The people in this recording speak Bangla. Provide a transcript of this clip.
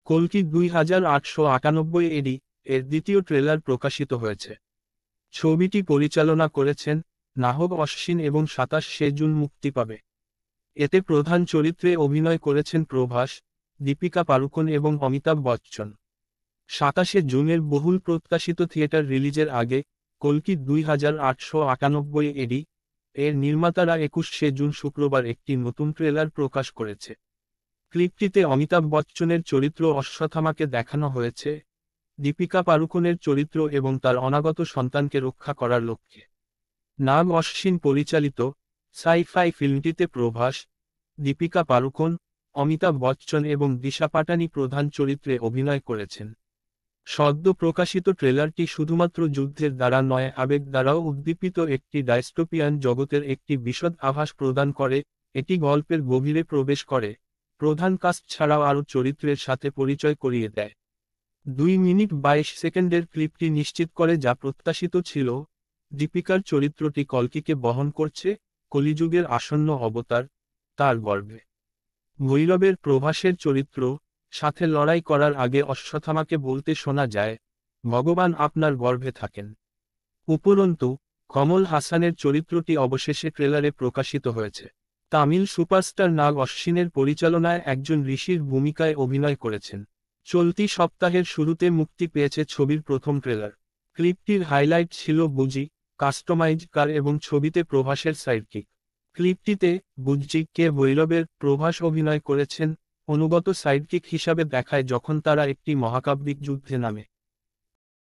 কল্কি 2898 এডি এর দ্বিতীয় ট্রেলার প্রকাশিত হয়েছে। ছবিটি পরিচালনা করেছেন নাহব অশ্বিন এবং 27শে জুন মুক্তি পাবে। এতে প্রধান চরিত্রে অভিনয় করেছেন প্রভাস, দীপিকা পাড়ুকোন এবং অমিতাভ বচ্চন। 27শে জুনের বহুল প্রত্যাশিত থিয়েটার রিলিজের আগে কল্কি 2898 এডি এর নির্মাতারা 21শে জুন শুক্রবার একটি নতুন ট্রেলার প্রকাশ করেছে। ক্লিপটিতে অমিতাভ বচ্চনের চরিত্র অশ্বত্থামাকে দেখানো হয়েছে, দীপিকা পাড়ুকোনের চরিত্র এবং তার অনাগত সন্তানকে রক্ষা করার লক্ষ্যে। নাগ অশ্বিন পরিচালিত সাই-ফাই ফিল্মটিতে প্রভাস, দীপিকা পাড়ুকোন, অমিতাভ বচ্চন এবং দিশা পাটানি প্রধান চরিত্রে অভিনয় করেছেন। সদ্য প্রকাশিত ট্রেলারটি শুধুমাত্র যুদ্ধের দ্বারা নয়, আবেগ দ্বারাও উদ্দীপিত একটি ডাইস্টোপিয়ান জগতের একটি বিশদ আভাস প্রদান করে। এটি গল্পের গভীরে প্রবেশ করে, প্রধান কাস্ট ছাড়াও আরও চরিত্রের সাথে পরিচয় করিয়ে দেয়। 2 মিনিট 22 সেকেন্ডের ক্লিপটি নিশ্চিত করে যা প্রত্যাশিত ছিল, দীপিকার চরিত্রটি কল্কিকে বহন করছে, কলিযুগের আসন্ন অবতার, তার গর্ভে। ভৈরবের প্রভাসের চরিত্র সাথে লড়াই করার আগে অশ্বত্থামাকে বলতে শোনা যায়, ভগবান আপনার গর্ভে থাকেন। উপরন্তু কমল হাসানের চরিত্রটি অবশেষে ট্রেলারে প্রকাশিত হয়েছে। তামিল সুপারস্টার নাগ অশ্বিনের পরিচালনায় একজন ঋষির ভূমিকায় অভিনয় করেছেন। চলতি সপ্তাহের শুরুতে মুক্তি পেয়েছে ছবির প্রথম ট্রেলার। ক্লিপটির হাইলাইট ছিল বুজি, কাস্টমাইজ কার এবং ছবিতে প্রভাসের সাইডকিক। ক্লিপটিতে বুজ্জিকে ভৈরবের প্রভাস অভিনয় করেছেন অনুগত সাইডকিক হিসাবে দেখায় যখন তারা একটি মহাকাব্যিক যুদ্ধে নামে।